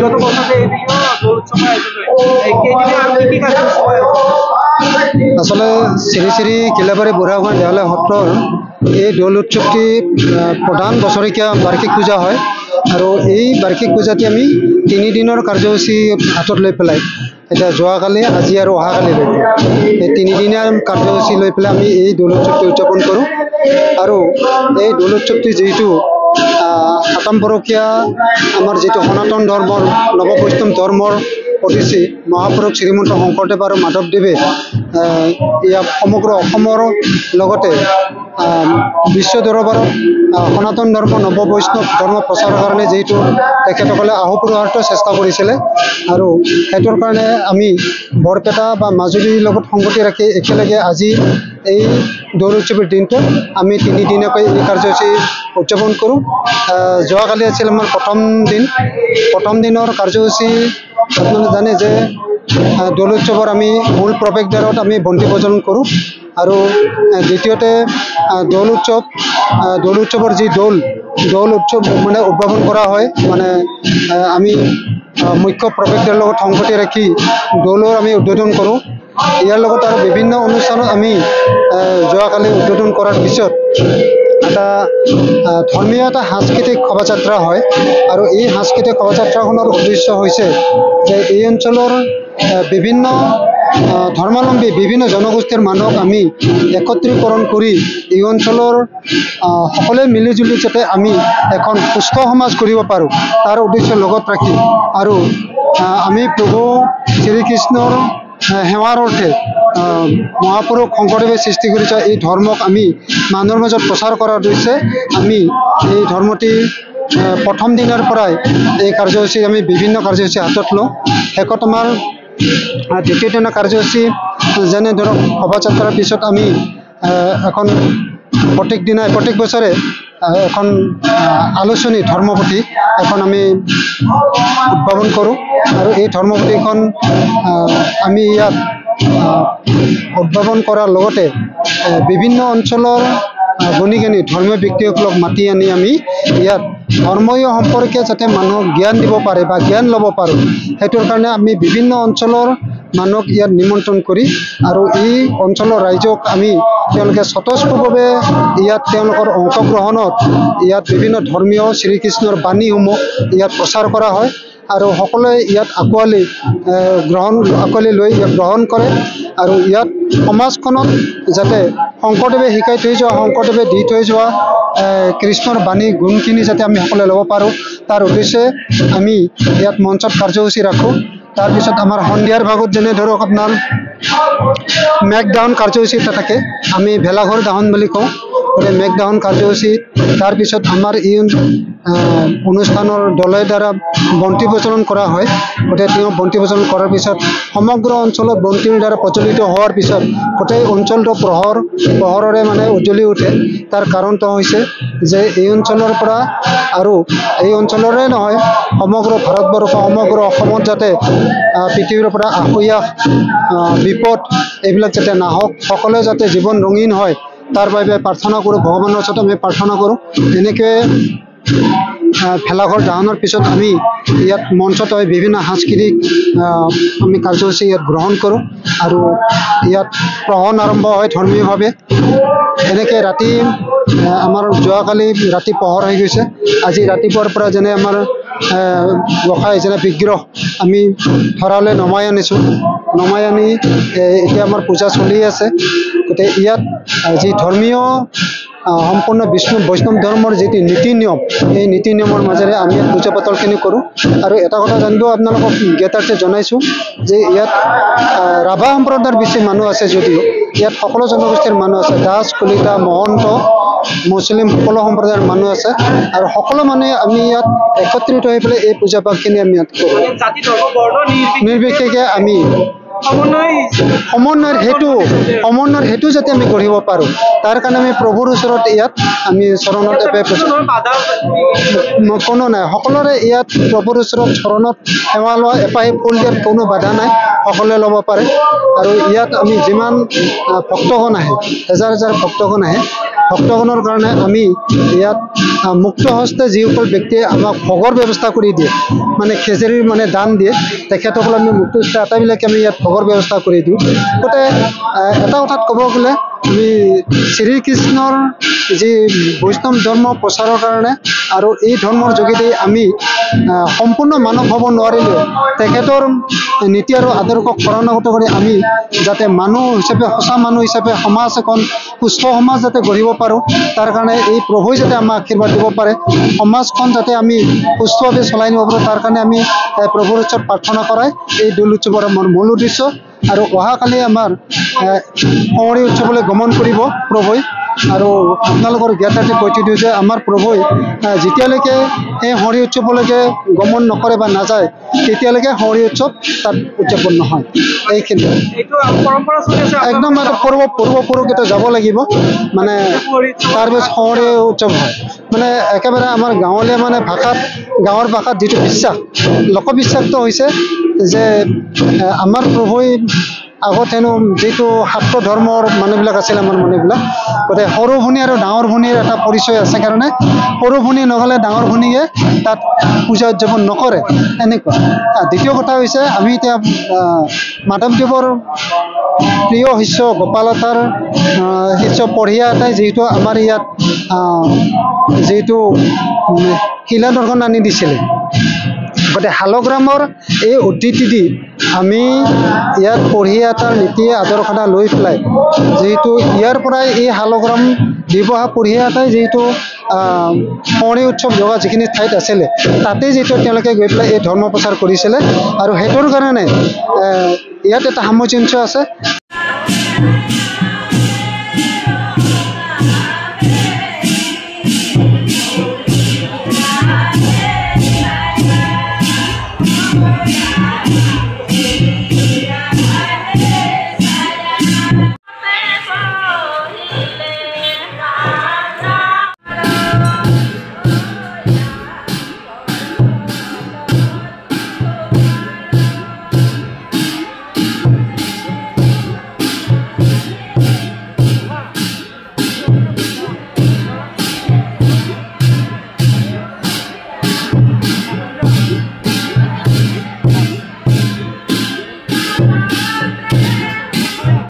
বিগত বছৰে এদিকেও দোল উৎসব আয়োজন হয় কেইদিনে আৰ কি কাৰ্যসূচী হয় আসলে শ্ৰী শ্ৰী কিলাবাৰী বুঢ়াগোহাঁই দেৱালয় সত্ৰৰ এই দৌল উৎসৱটি প্ৰধান বছৰেকীয়া বাৰ্ষিক পূজা হয় আৰু এই বাৰ্ষিক পূজাটি আমি 3 দিনৰ কাৰ্যসূচী হাতত লৈ পেলাই এটা যোৱাকালি আজি আৰু অহাকালিলৈকে এই 3 দিনীয়া কাৰ্যসূচী লৈ পেলাই আমি এই দৌল উৎসৱটি উদযাপন কৰোঁ আৰু এই দৌল উৎসৱটি যিহেতু 7ম বৰষীয়া আমাৰ যিটো সনাতন ধৰ্মৰ নৱবৈষ্ণৱ ধৰ্মৰ অতিথি মহাপুৰুষ শ্ৰীমন্ত শংকৰদেৱ আৰু মাধৱদেৱে ইয়াক সমগ্ৰ অসমৰ লগতে বিশ্ব দৰবাৰত সনাতন ধৰ্ম নৱবৈষ্ণৱ ধৰ্ম প্ৰচাৰৰ কাৰণে যেহেতু তেখেতসকলে আহুপুৰুষাৰ্থ চেষ্টা কৰিছিলে আৰু সেইটোৰ কাৰণে আমি বৰপেটা বা মাজুলীৰ লগত সংগতি ৰাখি একেলগে আজি এই দৌল উৎসৱৰ দিনটো আমি 3 দিনীয়াকৈ এই কাৰ্যসূচী উদযাপন কৰোঁ যোৱাকালি আছিল আমাৰ প্ৰথম দিনৰ কাৰ্যসূচী আপোনালোকে জানে যে দৌল উৎসৱৰ আমি মূল প্ৰৱেশদ্বাৰত আমি বন্তি প্ৰজ্বলন কৰোঁ আৰু দ্বিতীয়তে দৌল উৎসৱৰ যি দৌল উৎসৱ মানে উদ্ভাৱন কৰা হয় মানে আমি মুখ্য প্ৰৱেশদ্বাৰৰ লগত সংগতি ৰাখি দৌলৰ আমি উদ্বোধন কৰোঁ ইয়াৰ লগত আৰু বিভিন্ন অনুষ্ঠানত আমি যোৱাকালি উদ্বোধন কৰাৰ পিছত এটা ধৰ্মীয় এটা সাংস্কৃতিক শোভাযাত্ৰা হয় আৰু এই সাংস্কৃতিক শোভাযাত্ৰাখনৰ উদ্দেশ্য হৈছে যে এই অঞ্চলৰ বিভিন্ন ধৰ্মাৱলম্বী বিভিন্ন জনগোষ্ঠীৰ মানুহক আমি একত্ৰীকৰণ কৰি এই অঞ্চলৰ সকলোৱে মিলিজুলি যাতে আমি এখন সুস্থ সমাজ কৰিব পাৰোঁ তাৰ উদ্দেশ্য লগত ৰাখি আৰু আমি প্ৰভু শ্ৰীকৃষ্ণৰ সেৱাৰ অৰ্থে মহাপুৰুষ শংকৰদেৱে সৃষ্টি কৰি যোৱা এই ধৰ্মক আমি মানুহৰ মাজত প্ৰচাৰ কৰাৰ উদ্দেশ্যে আমি এই ধৰ্মটি প্ৰথম দিনৰ পৰাই এই কাৰ্যসূচী আমি বিভিন্ন কাৰ্যসূচী হাতত লওঁ শেষত আমাৰ দ্বিতীয় দিনৰ কাৰ্যসূচী যেনে ধৰক শোভাযাত্ৰাৰ পিছত আমি এখন প্ৰত্যেক বছৰে এখন আলোচনী ধৰ্মপুথি এখন আমি উদ্ভাৱন কৰোঁ আৰু এই ধৰ্মপুথিখন আমি ইয়াত উদ্ভাৱন কৰাৰ লগতে বিভিন্ন অঞ্চলৰ গুণী জ্ঞানী ধৰ্মীয় ব্যক্তিসকলক মাতি আনি আমি ইয়াত ধৰ্মীয় সম্পৰ্কে যাতে মানুহক জ্ঞান দিব পাৰে বা জ্ঞান ল'ব পাৰোঁ সেইটোৰ কাৰণে আমি বিভিন্ন অঞ্চলৰ মানুহক ইয়াত নিমন্ত্ৰণ কৰি আৰু এই অঞ্চলৰ ৰাইজক আমি তেওঁলোকে স্বতঃস্ফূৰ্তভাৱে ইয়াত তেওঁলোকৰ অংশগ্ৰহণত ইয়াত বিভিন্ন ধৰ্মীয় শ্ৰীকৃষ্ণৰ বাণীসমূহ ইয়াত প্ৰচাৰ কৰা হয় আৰু সকলোৱে ইয়াত আঁকোৱালি লৈ ইয়াক গ্ৰহণ কৰে আৰু ইয়াত সমাজখনত যাতে শংকৰদেৱে শিকাই থৈ যোৱা শংকৰদেৱে দি থৈ যোৱা কৃষ্ণৰ বাণী গুণখিনি যাতে আমি সকলোৱে ল'ব পাৰোঁ তাৰ উদ্দেশ্যে আমি ইয়াত মঞ্চত কাৰ্যসূচী ৰাখোঁ তাৰপিছত আমাৰ সন্ধিয়াৰ ভাগত যেনে ধৰক আপোনাৰ মেঘদাহন কাৰ্যসূচী এটা থাকে আমি ভেলাঘৰ দাহন বুলি কওঁ গতিকে মেঘদাহন কাৰ্যসূচীত তাৰপিছত আমাৰ এই অনুষ্ঠানৰ দলৰ দ্বাৰা বন্তি প্ৰজ্বলন কৰা হয় গতিকে তেওঁ বন্তি প্ৰজ্বলন কৰাৰ পিছত সমগ্ৰ অঞ্চলত বন্তিৰ দ্বাৰা প্ৰজ্বলিত হোৱাৰ পিছত গোটেই অঞ্চলটো পোহৰেৰে মানে উজ্বলি উঠে তাৰ কাৰণটো হৈছে যে এই অঞ্চলৰ পৰা আৰু এই অঞ্চলৰে নহয় সমগ্ৰ ভাৰতবৰ্ষ সমগ্ৰ অসমত যাতে পৃথিৱীৰ পৰা আহোয়া বিপদ এইবিলাক যাতে নাহক সকলোৱে যাতে জীৱন ৰঙীন হয় তাৰ বাবে প্ৰাৰ্থনা কৰোঁ ভগৱানৰ ওচৰত আমি প্ৰাৰ্থনা কৰোঁ এনেকৈ ভেলাঘৰ দাহনৰ পিছত আমি ইয়াত মঞ্চত বিভিন্ন সাংস্কৃতিক আমি কাৰ্যসূচী ইয়াত গ্ৰহণ কৰোঁ আৰু ইয়াত প্ৰহণ আৰম্ভ হয় ধৰ্মীয়ভাৱে এনেকৈ ৰাতি আমাৰ যোৱাকালি ৰাতি পোহৰ হৈ গৈছে আজি ৰাতিপুৱাৰ পৰা যেনে আমাৰ গোসাঁই যেনে বিগ্ৰহ আমি ধৰালৈ নমাই আনিছোঁ নমাই আনি এতিয়া আমাৰ পূজা চলি আছে গতিকে ইয়াত যি ধৰ্মীয় সম্পূৰ্ণ বৈষ্ণৱ ধৰ্মৰ যিটো নীতি নিয়ম এই নীতি নিয়মৰ মাজেৰে আমি পূজা পাতলখিনি কৰোঁ আৰু এটা কথা জানিব আপোনালোকক জ্ঞাতাৰ্থে জনাইছোঁ যে ইয়াত ৰাভা সম্প্ৰদায়ৰ বেছি মানুহ আছে যদিও ইয়াত সকলো জনগোষ্ঠীৰ মানুহ আছে দাস কলিতা মহন্ত মুছলিম সকলো সম্প্ৰদায়ৰ মানুহ আছে আৰু সকলো মানুহে আমি ইয়াত একত্ৰিত হৈ পেলাই এই পূজা পাঠখিনি আমি ইয়াত কৰোঁ নিৰ্বিশেষে আমি সমন্বয়ৰ হেতু যাতে আমি গঢ়িব পাৰোঁ তাৰ কাৰণে আমি প্ৰভুৰ ওচৰত ইয়াত আমি চৰণত কোনো নাই সকলোৰে ইয়াত প্ৰভুৰ ওচৰত চৰণত সেৱা লোৱা এপাহি ফুল দিয়াত কোনো বাধা নাই সকলোৱে ল'ব পাৰে আৰু ইয়াত আমি যিমান ভক্তগণ আহে হাজাৰ হাজাৰ ভক্তগণ আহে ভক্তগণৰ কাৰণে আমি ইয়াত মুক্ত হস্তে যিসকল ব্যক্তিয়ে আমাক ভোগৰ ব্যৱস্থা কৰি দিয়ে মানে খেজেৰিৰ মানে দান দিয়ে তেখেতসকল আমি মুক্ত হস্তে আটাইবিলাকে আমি ইয়াত ভোগৰ ব্যৱস্থা কৰি দিওঁ গতিকে এটা কথাত ক'ব গ'লে আমি শ্ৰীকৃষ্ণৰ যি বৈষ্ণৱ ধৰ্ম প্ৰচাৰৰ কাৰণে আৰু এই ধৰ্মৰ যোগেদি আমি সম্পূৰ্ণ মানৱ হ'ব নোৱাৰিলেও তেখেতৰ নীতি আৰু আদৰ্শক শৰণাগত কৰি আমি যাতে মানুহ হিচাপে সঁচা মানুহ হিচাপে সমাজ এখন সুস্থ সমাজ যাতে গঢ়িব পাৰোঁ তাৰ কাৰণে এই প্ৰভুই যাতে আমাক আশীৰ্বাদ দিব পাৰে সমাজখন যাতে আমি সুস্থভাৱে চলাই নিব পাৰোঁ তাৰ কাৰণে আমি প্ৰভুৰ ওচৰত প্ৰাৰ্থনা কৰাই এই দৌল উৎসৱৰ আমাৰ মূল উদ্দেশ্য আৰু অহাকালি আমাৰ সংহৰি উৎসৱলৈ গমন কৰিব প্ৰভুই আৰু আপোনালোকৰ জ্ঞাতাৰ্থে কৈ দিওঁ যে আমাৰ প্ৰভুই যেতিয়ালৈকে এই সংহৰি উৎসৱলৈকে গমন নকৰে বা নাযায় তেতিয়ালৈকে সংহৰি উৎসৱ তাত উদযাপন নহয় এইখিনি একদম এটা পূৰ্বপুৰুষ যাব লাগিব মানে তাৰপিছত সংহৰি উৎসৱ হয় মানে একেবাৰে আমাৰ গাঁৱলীয়া মানে গাঁৱৰ ভাষাত যিটো বিশ্বাস লোকবিশ্বাসটো হৈছে যে আমাৰ প্ৰভুই আগত হেনো যিটো শাক্ত ধৰ্মৰ মানুহবিলাক আছিল আমাৰ মানুহবিলাক গতিকে সৰু ভনী আৰু ডাঙৰ ভনীৰ এটা পৰিচয় আছে কাৰণে সৰু ভনী নহ'লে ডাঙৰ ভনীয়ে তাত পূজা উদযাপন নকৰে এনেকুৱা দ্বিতীয় কথা হৈছে আমি এতিয়া মাধৱদেৱৰ প্ৰিয় শিষ্য গোপালতাৰ শিষ্য পঢ়িয়া এটাই যিহেতু আমাৰ ইয়াত যিহেতু শিলা দৰ্শন আনি দিছিলে গতিকে শালগ্ৰামৰ এই উদ্ধৃতি দি আমি ইয়াত পঢ়িয়া এটাৰ নীতি আদৰ্শনা লৈ পেলাই যিহেতু ইয়াৰ পৰাই এই শালগ্ৰাম ব্যৱহাৰ পঢ়িয়া এটাই যিহেতু সংহৰি উৎসৱ যোৱা যিখিনি ঠাইত আছিলে তাতেই যিহেতু তেওঁলোকে গৈ পেলাই এই ধৰ্ম প্ৰচাৰ কৰিছিলে আৰু সেইটোৰ কাৰণে ইয়াত এটা সামঞ্জস্য আছে